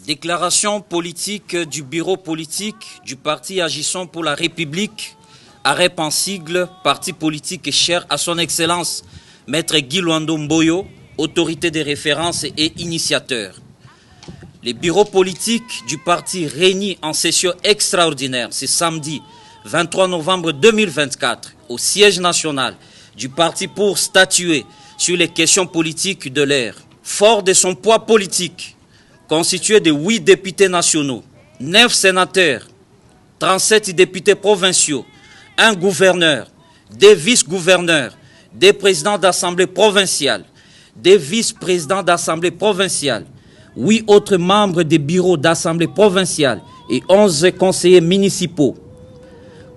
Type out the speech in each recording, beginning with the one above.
Déclaration politique du bureau politique du parti Agissons pour la République, AREP en sigle, parti politique cher à son excellence, Maître Guy Luando Mboyo, autorité de référence et initiateur. Les bureaux politiques du parti réunis en session extraordinaire ce samedi 23 novembre 2024 au siège national du parti pour statuer sur les questions politiques de l'ère. Fort de son poids politique, constitué de 8 députés nationaux, 9 sénateurs, 37 députés provinciaux, un gouverneur, des vice-gouverneurs, des présidents d'assemblée provinciale, des vice-présidents d'assemblée provinciale, 8 autres membres des bureaux d'assemblée provinciale et 11 conseillers municipaux.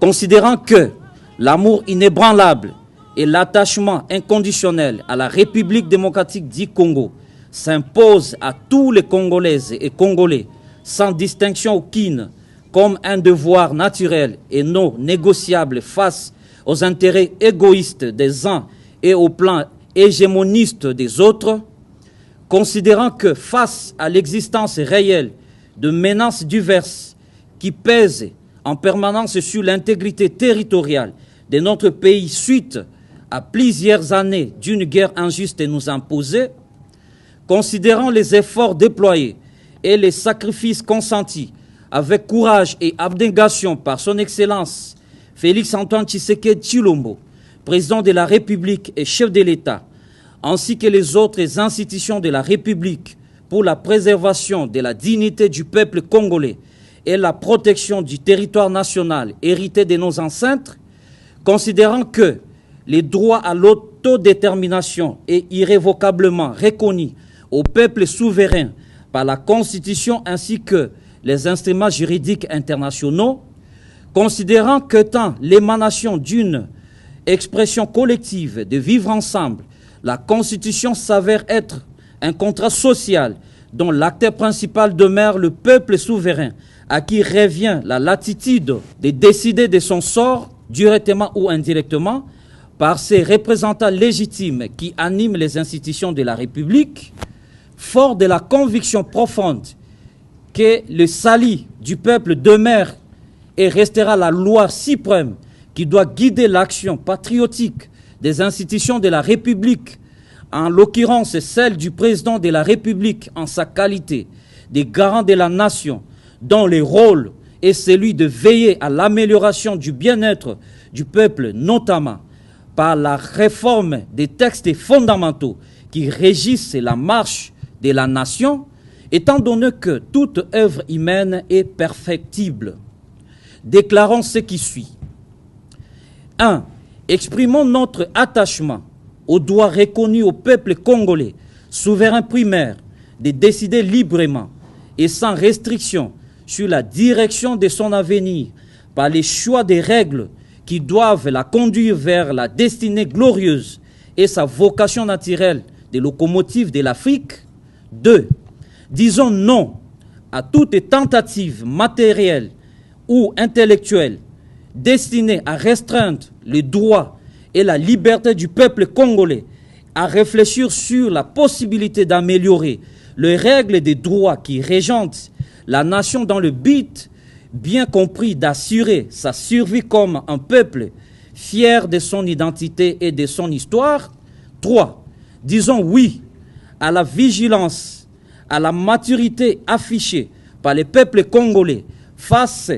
Considérant que l'amour inébranlable et l'attachement inconditionnel à la République démocratique du Congo s'impose à tous les Congolaises et Congolais, sans distinction aucune, comme un devoir naturel et non négociable face aux intérêts égoïstes des uns et au plan hégémoniste des autres, considérant que face à l'existence réelle de menaces diverses qui pèsent en permanence sur l'intégrité territoriale de notre pays suite à plusieurs années d'une guerre injuste nous imposée, considérant les efforts déployés et les sacrifices consentis avec courage et abnégation par son Excellence Félix-Antoine Tshisekedi Tshilombo, président de la République et chef de l'État, ainsi que les autres institutions de la République pour la préservation de la dignité du peuple congolais et la protection du territoire national hérité de nos ancêtres, considérant que les droits à l'autodétermination est irrévocablement reconnu au peuple souverain par la Constitution ainsi que les instruments juridiques internationaux, considérant que tant l'émanation d'une expression collective de vivre ensemble, la Constitution s'avère être un contrat social dont l'acteur principal demeure le peuple souverain, à qui revient la latitude de décider de son sort, directement ou indirectement, par ses représentants légitimes qui animent les institutions de la République, fort de la conviction profonde que le salut du peuple demeure et restera la loi suprême qui doit guider l'action patriotique des institutions de la République, en l'occurrence celle du président de la République en sa qualité de garant de la nation, dont le rôle est celui de veiller à l'amélioration du bien-être du peuple, notamment par la réforme des textes fondamentaux qui régissent la marche de la nation, étant donné que toute œuvre humaine est perfectible. Déclarons ce qui suit. 1. Exprimons notre attachement au droit reconnu au peuple congolais, souverain primaire, de décider librement et sans restriction sur la direction de son avenir par les choix des règles qui doivent la conduire vers la destinée glorieuse et sa vocation naturelle de locomotive de l'Afrique. 2. Disons non à toute tentative matérielle ou intellectuelle destinée à restreindre les droits et la liberté du peuple congolais, à réfléchir sur la possibilité d'améliorer les règles des droits qui régentent la nation dans le but bien compris d'assurer sa survie comme un peuple fier de son identité et de son histoire. 3. Disons oui à la vigilance, à la maturité affichée par les peuples congolais face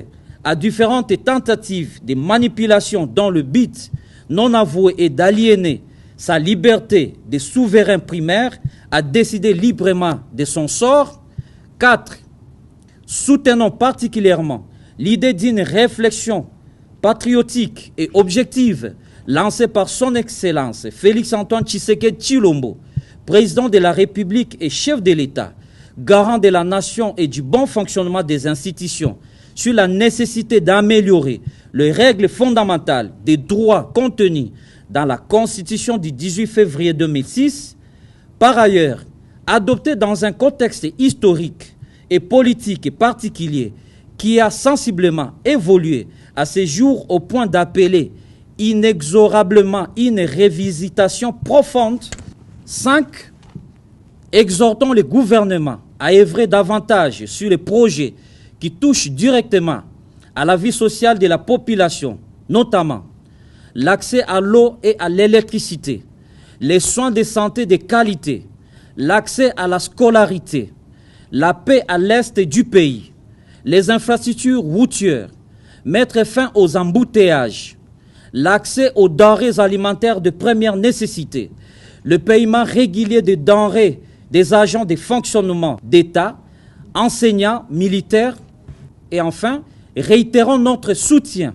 à différentes tentatives de manipulation dans le but non avoué et d'aliéner sa liberté de souverain primaire à décider librement de son sort. 4. Soutenons particulièrement l'idée d'une réflexion patriotique et objective lancée par son Excellence Félix-Antoine Tshisekedi Tshilombo, président de la République et chef de l'État, garant de la nation et du bon fonctionnement des institutions, sur la nécessité d'améliorer les règles fondamentales des droits contenus dans la Constitution du 18 février 2006, par ailleurs, adoptée dans un contexte historique et politique particulier qui a sensiblement évolué à ce jour au point d'appeler inexorablement une révisitation profonde. 5. Exhortons le gouvernement à œuvrer davantage sur les projets qui touchent directement à la vie sociale de la population, notamment l'accès à l'eau et à l'électricité, les soins de santé de qualité, l'accès à la scolarité, la paix à l'est du pays, les infrastructures routières, mettre fin aux embouteillages, l'accès aux denrées alimentaires de première nécessité, le paiement régulier des denrées des agents de fonctionnement d'État, enseignants, militaires, et enfin, réitérons notre soutien